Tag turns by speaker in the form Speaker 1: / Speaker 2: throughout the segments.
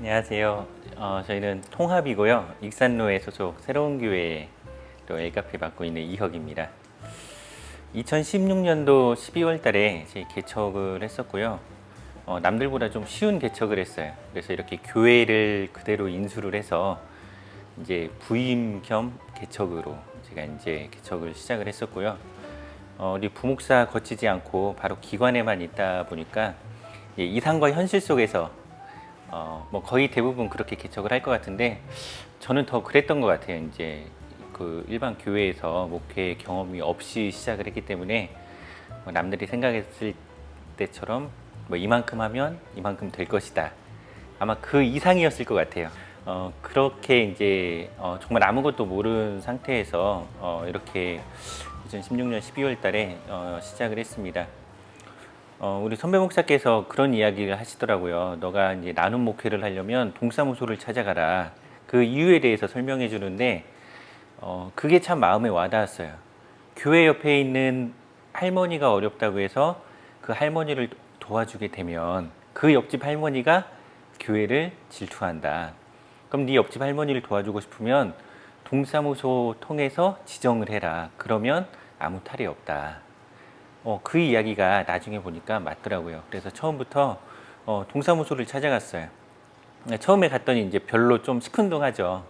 Speaker 1: 안녕하세요. 저희는 통합이고요. 익산로에 소속 새로운 교회에 또 L카페 맡고 있는 이혁입니다. 2016년도 12월 달에 제 개척을 했었고요. 남들보다 좀 쉬운 개척을 했어요. 그래서 이렇게 교회를 그대로 인수를 해서 이제 부임 겸 개척으로 제가 이제 개척을 시작을 했었고요. 우리 부목사 거치지 않고 바로 기관에만 있다 보니까 이상과 현실 속에서 뭐 거의 대부분 그렇게 개척을 할 것 같은데 저는 더 그랬던 것 같아요. 이제 그 일반 교회에서 목회 경험이 없이 시작을 했기 때문에 뭐 남들이 생각했을 때처럼 뭐 이만큼 하면 이만큼 될 것이다. 아마 그 이상이었을 것 같아요. 그렇게 이제 정말 아무것도 모르는 상태에서 이렇게 2016년 12월 달에 시작을 했습니다. 우리 선배 목사께서 그런 이야기를 하시더라고요. 너가 이제 나눔 목회를 하려면 동사무소를 찾아가라. 그 이유에 대해서 설명해 주는데, 그게 참 마음에 와닿았어요. 교회 옆에 있는 할머니가 어렵다고 해서 그 할머니를 도와주게 되면 그 옆집 할머니가 교회를 질투한다. 그럼 네 옆집 할머니를 도와주고 싶으면 동사무소 통해서 지정을 해라. 그러면 아무 탈이 없다. 그 이야기가 나중에 보니까 맞더라고요. 그래서 처음부터 동사무소를 찾아갔어요. 처음에 갔더니 이제 별로 좀 시큰둥하죠.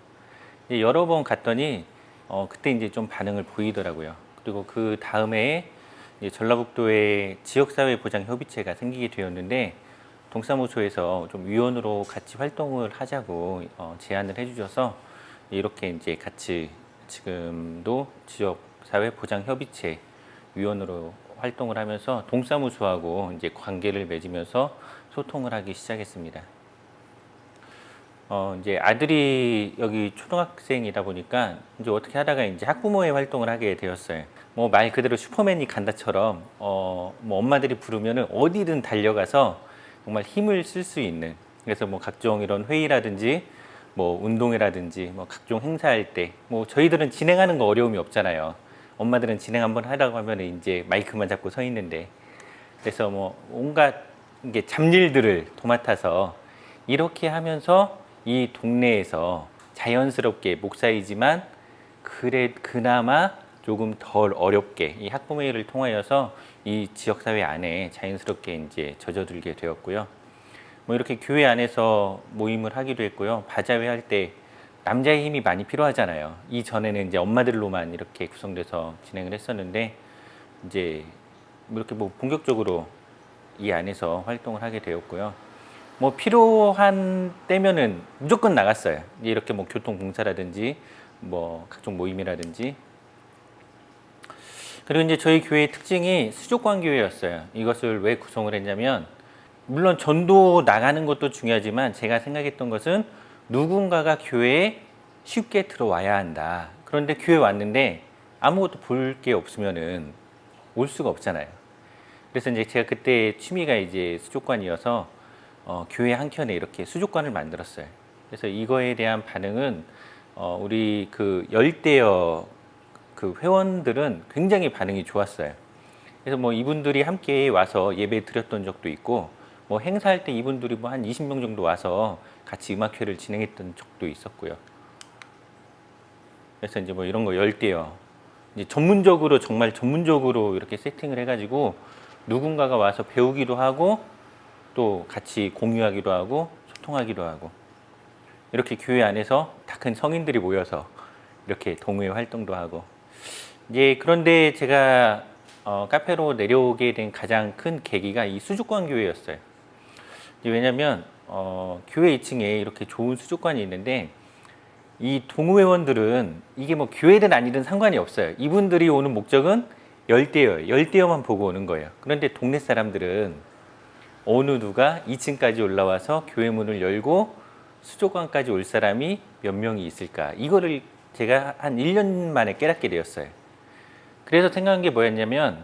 Speaker 1: 여러 번 갔더니 그때 이제 좀 반응을 보이더라고요. 그리고 그 다음에 전라북도에 지역사회보장협의체가 생기게 되었는데 동사무소에서 좀 위원으로 같이 활동을 하자고 제안을 해주셔서 이렇게 이제 같이 지금도 지역사회보장협의체 위원으로 활동을 하면서 동사무소하고 이제 관계를 맺으면서 소통을 하기 시작했습니다. 이제 아들이 여기 초등학생이다 보니까 이제 어떻게 하다가 이제 학부모의 활동을 하게 되었어요. 뭐 말 그대로 슈퍼맨이 간다처럼 뭐 엄마들이 부르면은 어디든 달려가서 정말 힘을 쓸 수 있는, 그래서 뭐 각종 이런 회의라든지 뭐 운동회라든지 뭐 각종 행사할 때 뭐 저희들은 진행하는 거 어려움이 없잖아요. 엄마들은 진행 한번 하라고 하면 이제 마이크만 잡고 서 있는데, 그래서 뭐 온갖 이게 잡일들을 도맡아서 이렇게 하면서 이 동네에서 자연스럽게 목사이지만 그나마 조금 덜 어렵게 이 학부모회를 통하여서 이 지역사회 안에 자연스럽게 이제 젖어들게 되었고요. 뭐 이렇게 교회 안에서 모임을 하기도 했고요. 바자회 할 때 남자의 힘이 많이 필요하잖아요. 이전에는 이제 엄마들로만 이렇게 구성돼서 진행을 했었는데 이제 이렇게 뭐 본격적으로 이 안에서 활동을 하게 되었고요. 뭐 필요한 때면은 무조건 나갔어요. 이렇게 뭐 교통봉사라든지 뭐 각종 모임이라든지. 그리고 이제 저희 교회의 특징이 수족관 교회였어요. 이것을 왜 구성을 했냐면, 물론 전도 나가는 것도 중요하지만 제가 생각했던 것은 누군가가 교회에 쉽게 들어와야 한다. 그런데 교회 왔는데 아무것도 볼 게 없으면은 올 수가 없잖아요. 그래서 이제 제가 그때 취미가 이제 수족관이어서 교회 한켠에 이렇게 수족관을 만들었어요. 그래서 이거에 대한 반응은 우리 그 열대어 그 회원들은 굉장히 반응이 좋았어요. 그래서 뭐 이분들이 함께 와서 예배 드렸던 적도 있고, 뭐 행사할 때 이분들이 뭐 한 20명 정도 와서 같이 음악회를 진행했던 적도 있었고요. 그래서 이제 뭐 이런 거 열대요. 이제 전문적으로 정말 전문적으로 이렇게 세팅을 해가지고 누군가가 와서 배우기도 하고 또 같이 공유하기도 하고 소통하기도 하고, 이렇게 교회 안에서 다 큰 성인들이 모여서 이렇게 동호회 활동도 하고. 이제 그런데 제가 카페로 내려오게 된 가장 큰 계기가 이 수족관 교회였어요. 왜냐면 교회 2층에 이렇게 좋은 수족관이 있는데 이 동호회원들은 이게 뭐 교회든 아니든 상관이 없어요. 이분들이 오는 목적은 열대어예요. 열대어만 보고 오는 거예요. 그런데 동네 사람들은 어느 누가 2층까지 올라와서 교회 문을 열고 수족관까지 올 사람이 몇 명이 있을까? 이거를 제가 한 1년 만에 깨닫게 되었어요. 그래서 생각한 게 뭐였냐면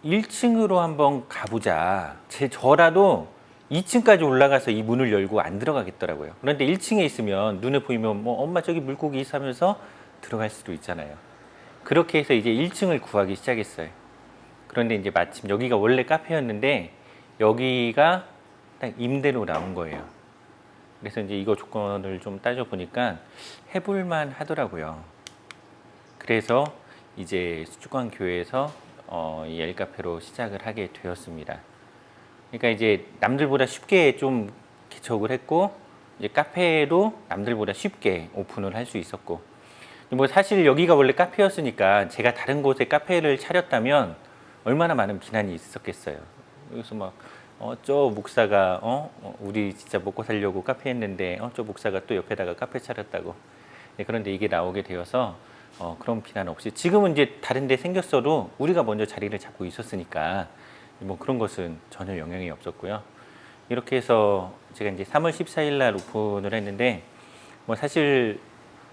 Speaker 1: 1층으로 한번 가보자. 저라도 2층까지 올라가서 이 문을 열고 안 들어가겠더라고요. 그런데 1층에 있으면 눈에 보이면 뭐 엄마 저기 물고기 있어 하면서 들어갈 수도 있잖아요. 그렇게 해서 이제 1층을 구하기 시작했어요. 그런데 이제 마침 여기가 원래 카페였는데 여기가 딱 임대로 나온 거예요. 그래서 이제 이거 조건을 좀 따져 보니까 해볼만 하더라고요. 그래서 이제 수축관 교회에서 이 엘카페로 시작을 하게 되었습니다. 그러니까 이제 남들보다 쉽게 좀 개척을 했고, 이제 카페도 남들보다 쉽게 오픈을 할 수 있었고, 뭐 사실 여기가 원래 카페였으니까 제가 다른 곳에 카페를 차렸다면 얼마나 많은 비난이 있었겠어요. 그래서 막 저 목사가 우리 진짜 먹고 살려고 카페 했는데 저 목사가 또 옆에다가 카페 차렸다고. 네, 그런데 이게 나오게 되어서 그런 비난 없이, 지금은 이제 다른 데 생겼어도 우리가 먼저 자리를 잡고 있었으니까 뭐 그런 것은 전혀 영향이 없었고요. 이렇게 해서 제가 이제 3월 14일 날 오픈을 했는데, 뭐 사실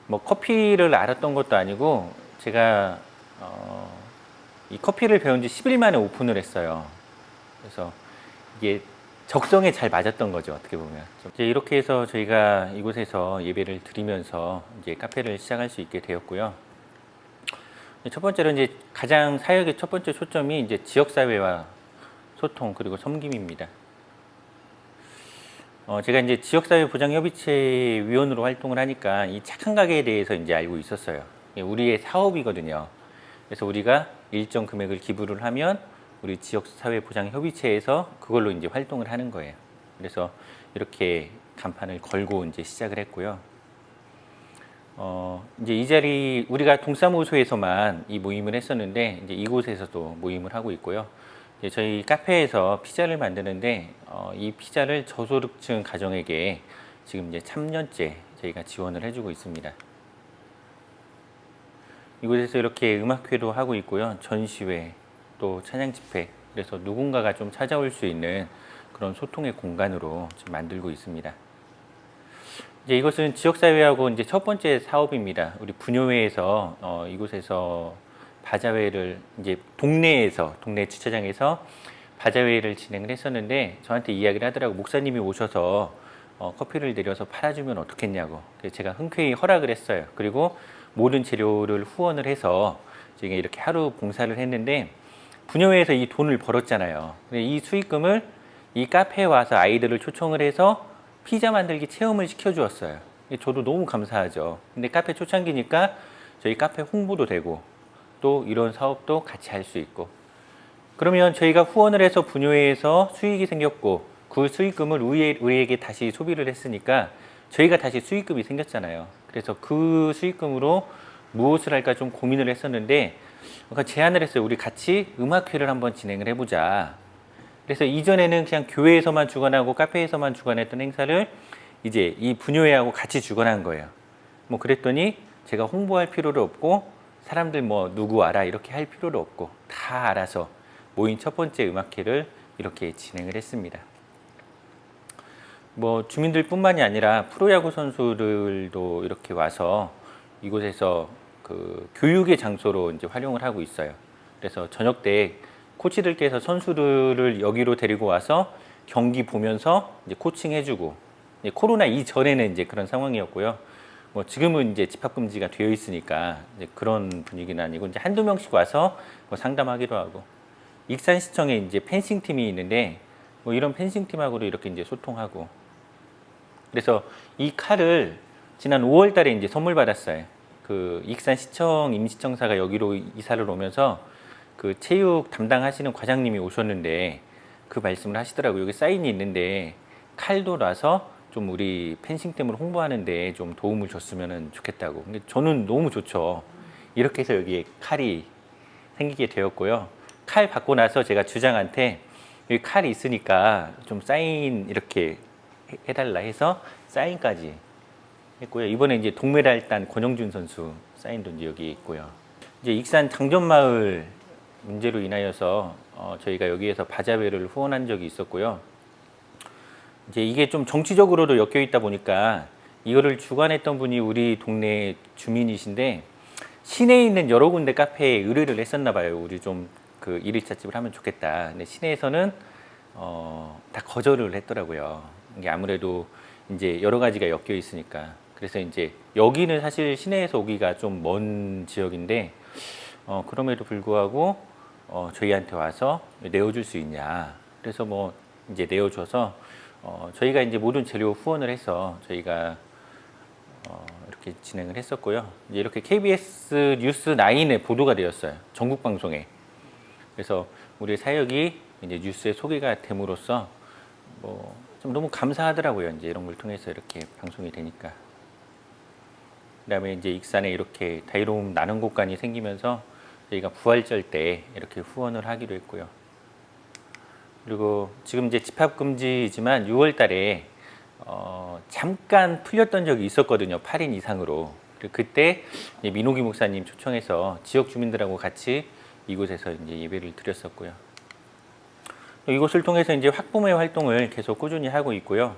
Speaker 1: 뭐 커피를 알았던 것도 아니고, 제가 이 커피를 배운 지 10일 만에 오픈을 했어요. 그래서 이게 적성에 잘 맞았던 거죠, 어떻게 보면. 이제 이렇게 해서 저희가 이곳에서 예배를 드리면서 이제 카페를 시작할 수 있게 되었고요. 첫 번째로 이제 가장 사역의 첫 번째 초점이 이제 지역사회와 소통 그리고 섬김입니다. 제가 이제 지역사회 보장협의체 위원으로 활동을 하니까 이 착한 가게에 대해서 이제 알고 있었어요. 우리의 사업이거든요. 그래서 우리가 일정 금액을 기부를 하면 우리 지역사회 보장협의체에서 그걸로 이제 활동을 하는 거예요. 그래서 이렇게 간판을 걸고 이제 시작을 했고요. 이제 이 자리 우리가 동사무소에서만 이 모임을 했었는데, 이제 이곳에서도 모임을 하고 있고요. 이제 저희 카페에서 피자를 만드는데 이 피자를 저소득층 가정에게 지금 이제 3년째 저희가 지원을 해주고 있습니다. 이곳에서 이렇게 음악회도 하고 있고요. 전시회, 또 찬양 집회, 그래서 누군가가 좀 찾아올 수 있는 그런 소통의 공간으로 지금 만들고 있습니다. 이제 이것은 지역사회하고 이제 첫 번째 사업입니다. 우리 분효회에서 이곳에서 바자회를 이제 동네 주차장에서 바자회를 진행을 했었는데, 저한테 이야기를 하더라고. 목사님이 오셔서 커피를 내려서 팔아주면 어떻겠냐고. 그래서 제가 흔쾌히 허락을 했어요. 그리고 모든 재료를 후원을 해서 제가 이렇게 하루 봉사를 했는데, 분효회에서 이 돈을 벌었잖아요. 이 수익금을 이 카페에 와서 아이들을 초청을 해서 피자 만들기 체험을 시켜주었어요. 저도 너무 감사하죠. 근데 카페 초창기니까 저희 카페 홍보도 되고 또 이런 사업도 같이 할 수 있고, 그러면 저희가 후원을 해서 분효회에서 수익이 생겼고, 그 수익금을 우리에게 다시 소비를 했으니까 저희가 다시 수익금이 생겼잖아요. 그래서 그 수익금으로 무엇을 할까 좀 고민을 했었는데, 제안을 했어요. 우리 같이 음악회를 한번 진행을 해보자. 그래서 이전에는 그냥 교회에서만 주관하고 카페에서만 주관했던 행사를 이제 이 분효회하고 같이 주관한 거예요. 뭐 그랬더니 제가 홍보할 필요도 없고, 사람들 뭐 누구 알아 이렇게 할 필요도 없고, 다 알아서 모인 첫 번째 음악회를 이렇게 진행을 했습니다. 뭐 주민들뿐만이 아니라 프로야구 선수들도 이렇게 와서 이곳에서 그 교육의 장소로 이제 활용을 하고 있어요. 그래서 저녁 때 코치들께서 선수들을 여기로 데리고 와서 경기 보면서 이제 코칭해주고, 코로나 이전에는 이제 그런 상황이었고요. 뭐 지금은 이제 집합 금지가 되어 있으니까 이제 그런 분위기는 아니고, 이제 한두 명씩 와서 뭐 상담하기도 하고, 익산시청에 이제 펜싱 팀이 있는데 뭐 이런 펜싱 팀하고도 이렇게 이제 소통하고, 그래서 이 칼을 지난 5월달에 이제 선물 받았어요. 그 익산시청 임시청사가 여기로 이사를 오면서 그 체육 담당하시는 과장님이 오셨는데 그 말씀을 하시더라고요. 여기 사인이 있는데 칼도 놔서 좀 우리 펜싱팀을 홍보하는데 좀 도움을 줬으면 좋겠다고. 근데 저는 너무 좋죠. 이렇게 해서 여기에 칼이 생기게 되었고요. 칼 받고 나서 제가 주장한테 여기 칼이 있으니까 좀 사인 이렇게 해달라 해서 사인까지 했고요. 이번에 이제 동메달 딴 권영준 선수 사인도 이제 여기 있고요. 이제 익산 장전마을 문제로 인하여서 저희가 여기에서 바자회를 후원한 적이 있었고요. 이제 이게 좀 정치적으로도 엮여 있다 보니까 이거를 주관했던 분이 우리 동네 주민이신데, 시내에 있는 여러 군데 카페에 의뢰를 했었나 봐요. 우리 좀 그 1일차집을 하면 좋겠다. 근데 시내에서는 다 거절을 했더라고요. 이게 아무래도 이제 여러 가지가 엮여 있으니까. 그래서 이제 여기는 사실 시내에서 오기가 좀 먼 지역인데 그럼에도 불구하고 저희한테 와서 내어줄 수 있냐. 그래서 뭐 이제 내어줘서 저희가 이제 모든 재료 후원을 해서 저희가 이렇게 진행을 했었고요. 이제 이렇게 KBS 뉴스 9에 보도가 되었어요. 전국 방송에. 그래서 우리 사역이 이제 뉴스에 소개가 됨으로써 좀 너무 감사하더라고요. 이제 이런 걸 통해서 이렇게 방송이 되니까. 그다음에 이제 익산에 이렇게 다이로움 나눔 곳간이 생기면서 저희가 부활절 때 이렇게 후원을 하기로 했고요. 그리고 지금 이제 집합 금지이지만 6월 달에 잠깐 풀렸던 적이 있었거든요. 8인 이상으로. 그때 민호기 목사님 초청해서 지역 주민들하고 같이 이곳에서 이제 예배를 드렸었고요. 이곳을 통해서 이제 학부모의 활동을 계속 꾸준히 하고 있고요.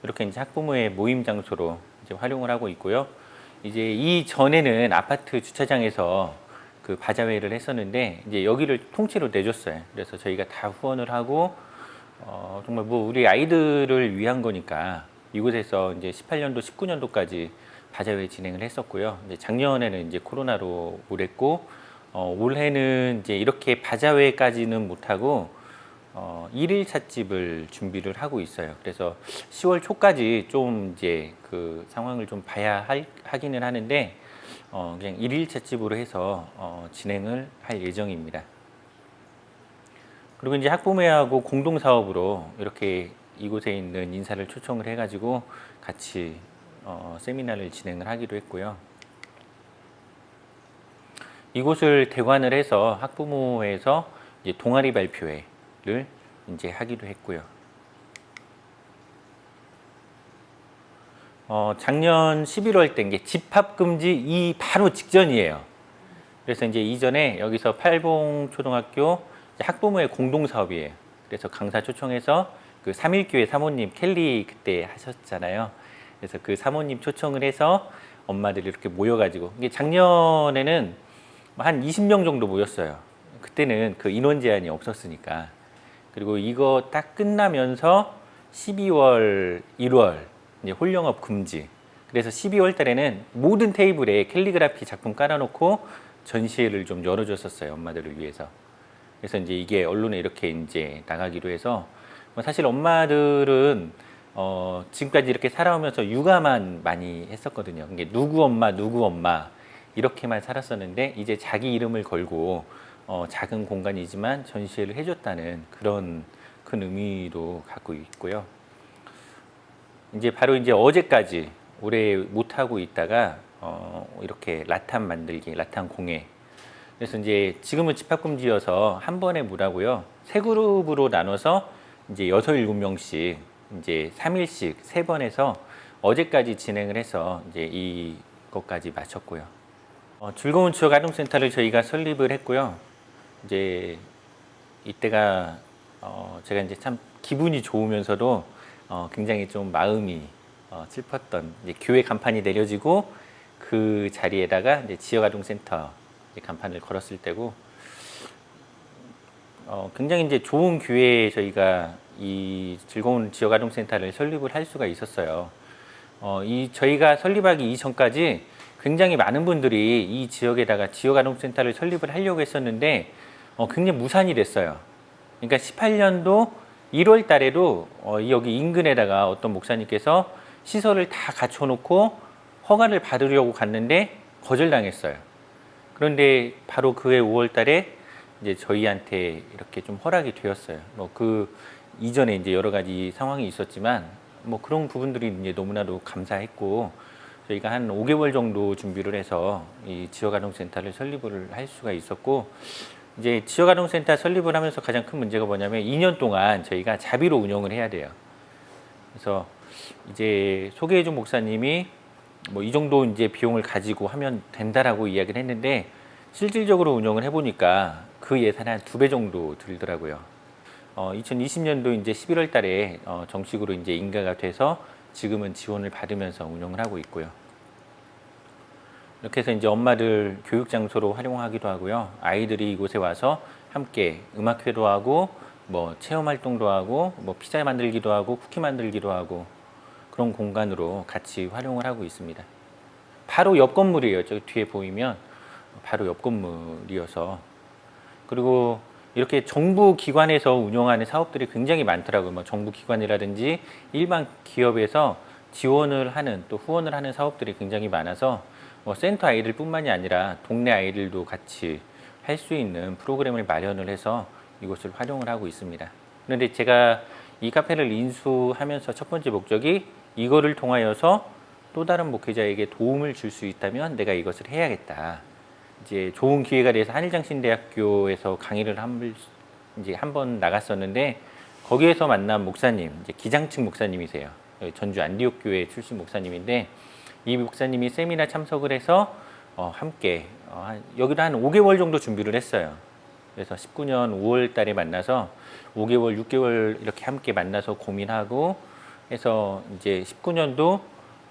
Speaker 1: 이렇게 이제 학부모의 모임 장소로 이제 활용을 하고 있고요. 이제 이 전에는 아파트 주차장에서 그 바자회를 했었는데 이제 여기를 통째로 내줬어요. 그래서 저희가 다 후원을 하고 정말 우리 아이들을 위한 거니까 이곳에서 이제 18년도, 19년도까지 바자회 진행을 했었고요. 이제 작년에는 이제 코로나로 못했고 올해는 이제 이렇게 바자회까지는 못하고 1일 찻집을 준비를 하고 있어요. 그래서 10월 초까지 좀 이제 그 상황을 좀 봐야 하기는 하는데 그냥 1일 찻집으로 해서 진행을 할 예정입니다. 그리고 이제 학부모회하고 공동 사업으로 이렇게 이곳에 있는 인사를 초청을 해가지고 같이 세미나를 진행을 하기로 했고요. 이곳을 대관을 해서 학부모회에서 이제 동아리 발표회를 이제 하기로 했고요. 작년 11월 때 이게 집합금지 이 바로 직전이에요. 그래서 이제 이전에 여기서 팔봉초등학교 학부모의 공동 사업이에요. 그래서 강사 초청해서 그 3.1교회 사모님 켈리 그때 하셨잖아요. 그래서 그 사모님 초청을 해서 엄마들이 이렇게 모여가지고 이게 작년에는 한 20명 정도 모였어요. 그때는 그 인원 제한이 없었으니까. 그리고 이거 딱 끝나면서 12월, 1월 이제 홀영업 금지. 그래서 12월 달에는 모든 테이블에 캘리그라피 작품 깔아놓고 전시회를 좀 열어줬었어요. 엄마들을 위해서. 그래서 이제 이게 언론에 이렇게 이제 나가기로 해서 사실 엄마들은 지금까지 이렇게 살아오면서 육아만 많이 했었거든요. 이게 누구 엄마 이렇게만 살았었는데 이제 자기 이름을 걸고 작은 공간이지만 전시회를 해줬다는 그런 큰 의미도 갖고 있고요. 이제 바로 이제 어제까지 올해 못 하고 있다가 이렇게 라탄 만들기, 라탄 공예. 그래서 이제 지금은 집합금지여서 한 번에 못 하고요. 세 그룹으로 나눠서 이제 6, 7명씩 이제 3일씩 3번 해서 어제까지 진행을 해서 이제 이것까지 마쳤고요. 즐거운 추억 아동센터를 저희가 설립을 했고요. 이제 이때가 제가 이제 참 기분이 좋으면서도 굉장히 좀 마음이 슬펐던 이제 교회 간판이 내려지고 그 자리에다가 이제 지역 아동센터 간판을 걸었을 때고 굉장히 이제 좋은 교회에 저희가 이 즐거운 지역 아동센터를 설립을 할 수가 있었어요. 저희가 설립하기 이전까지 굉장히 많은 분들이 이 지역에다가 지역 아동센터를 설립을 하려고 했었는데 굉장히 무산이 됐어요. 그러니까 18년도 1월 달에도 여기 인근에다가 어떤 목사님께서 시설을 다 갖춰놓고 허가를 받으려고 갔는데 거절당했어요. 그런데 바로 그해 5월 달에 이제 저희한테 이렇게 좀 허락이 되었어요. 그 이전에 이제 여러 가지 상황이 있었지만 그런 부분들이 이제 너무나도 감사했고 저희가 한 5개월 정도 준비를 해서 이 지역아동센터를 설립을 할 수가 있었고 이제 지역아동센터 설립을 하면서 가장 큰 문제가 뭐냐면 2년 동안 저희가 자비로 운영을 해야 돼요. 그래서 이제 소개해준 목사님이 이 정도 이제 비용을 가지고 하면 된다라고 이야기를 했는데 실질적으로 운영을 해보니까 그 예산이 한 2배 정도 들더라고요. 2020년도 이제 11월 달에 정식으로 이제 인가가 돼서 지금은 지원을 받으면서 운영을 하고 있고요. 이렇게 해서 이제 엄마들 교육 장소로 활용하기도 하고요. 아이들이 이곳에 와서 함께 음악회도 하고 체험 활동도 하고 피자 만들기도 하고 쿠키 만들기도 하고 그런 공간으로 같이 활용을 하고 있습니다. 바로 옆 건물이에요. 저기 뒤에 보이면 바로 옆 건물이어서 그리고 이렇게 정부 기관에서 운영하는 사업들이 굉장히 많더라고요. 뭐 정부 기관이라든지 일반 기업에서 지원을 하는 또 후원을 하는 사업들이 굉장히 많아서 뭐 센터 아이들뿐만이 아니라 동네 아이들도 같이 할 수 있는 프로그램을 마련을 해서 이곳을 활용을 하고 있습니다. 그런데 제가 이 카페를 인수하면서 첫 번째 목적이 이거를 통하여서 또 다른 목회자에게 도움을 줄 수 있다면 내가 이것을 해야겠다. 이제 좋은 기회가 돼서 한일장신대학교에서 강의를 이제 한 번 나갔었는데 거기에서 만난 목사님, 이제 기장측 목사님이세요. 전주 안디옥 교회 출신 목사님인데 이 목사님이 세미나 참석을 해서 함께 여기도 한 5개월 정도 준비를 했어요. 그래서 19년 5월 달에 만나서 5개월, 6개월 이렇게 함께 만나서 고민하고 해서 이제 19년도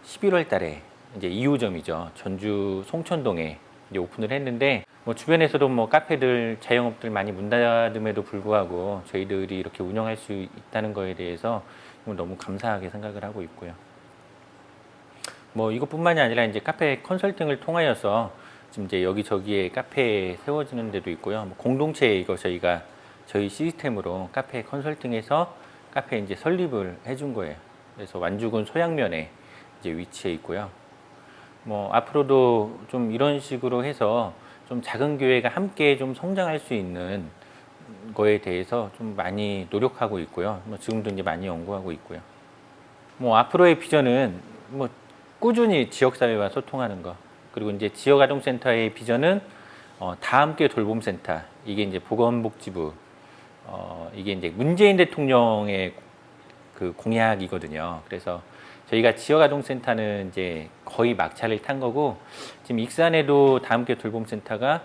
Speaker 1: 11월 달에 이제 2호점이죠. 전주 송천동에 이제 오픈을 했는데 뭐 주변에서도 뭐 카페들, 자영업들 많이 문 닫음에도 불구하고 저희들이 이렇게 운영할 수 있다는 거에 대해서 너무 감사하게 생각을 하고 있고요. 뭐 이것뿐만이 아니라 이제 카페 컨설팅을 통하여서 지금 이제 여기저기에 카페 세워지는 데도 있고요. 뭐 공동체에 이거 저희 시스템으로 카페 컨설팅해서 카페 이제 설립을 해준 거예요. 그래서 완주군 소양면에 이제 위치해 있고요. 뭐 앞으로도 좀 이런 식으로 해서 좀 작은 교회가 함께 좀 성장할 수 있는 거에 대해서 좀 많이 노력하고 있고요. 뭐 지금도 이제 많이 연구하고 있고요. 뭐 앞으로의 비전은 뭐 꾸준히 지역사회와 소통하는 거. 그리고 이제 지역아동센터의 비전은 다 함께 돌봄센터. 이게 이제 보건복지부. 이게 이제 문재인 대통령의 그 공약이거든요. 그래서 저희가 지역아동센터는 이제 거의 막차를 탄 거고 지금 익산에도 다 함께 돌봄센터가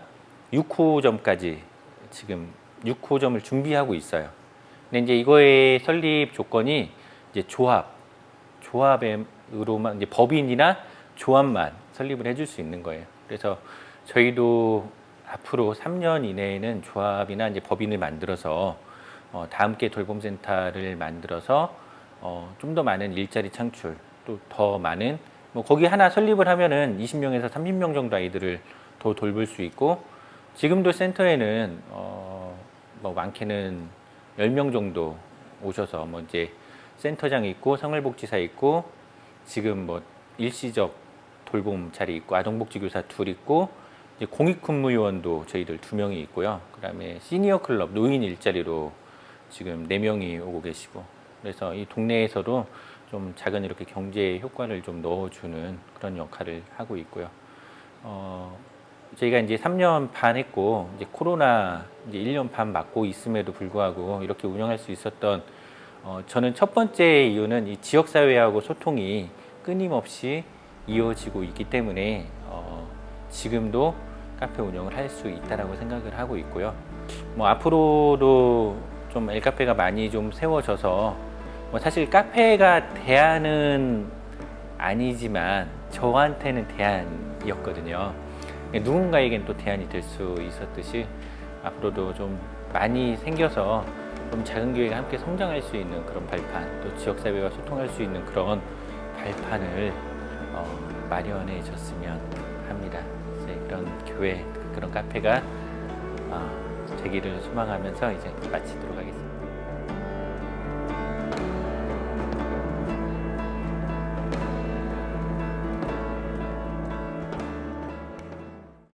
Speaker 1: 6호점까지 지금 6호점을 준비하고 있어요. 근데 이제 이거의 설립 조건이 이제 조합으로만 이제 법인이나 조합만 설립을 해줄 수 있는 거예요. 그래서 저희도 앞으로 3년 이내에는 조합이나 이제 법인을 만들어서 다 함께 돌봄센터를 만들어서 좀 더 많은 일자리 창출, 또 더 많은 뭐 거기 하나 설립을 하면은 20명에서 30명 정도 아이들을 더 돌볼 수 있고 지금도 센터에는 뭐 많게는 10명 정도 오셔서 뭐 이제 센터장이 있고 생활복지사 있고 지금 뭐 일시적 돌봄 자리 있고 아동복지교사 둘 있고 이제 공익근무요원도 저희들 2명이 있고요. 그다음에 시니어 클럽 노인 일자리로 지금 4명이 오고 계시고 그래서 이 동네에서도 좀 작은 이렇게 경제 효과를 좀 넣어주는 그런 역할을 하고 있고요. 저희가 이제 3년 반 했고 이제 코로나 이제 1년 반 맞고 있음에도 불구하고 이렇게 운영할 수 있었던 저는 첫 번째 이유는 이 지역사회하고 소통이 끊임없이 이어지고 있기 때문에 지금도 카페 운영을 할 수 있다라고 생각을 하고 있고요. 뭐 앞으로도 좀 엘카페가 많이 좀 세워져서 뭐 사실 카페가 대안은 아니지만 저한테는 대안이었거든요. 누군가에겐 또 대안이 될 수 있었듯이 앞으로도 좀 많이 생겨서 좀 작은 교회가 함께 성장할 수 있는 그런 발판, 또 지역사회와 소통할 수 있는 그런 발판을 마련해 줬으면 합니다. 이제 그런 교회, 그런 카페가 되기를 소망하면서 이제 마치도록 하겠습니다.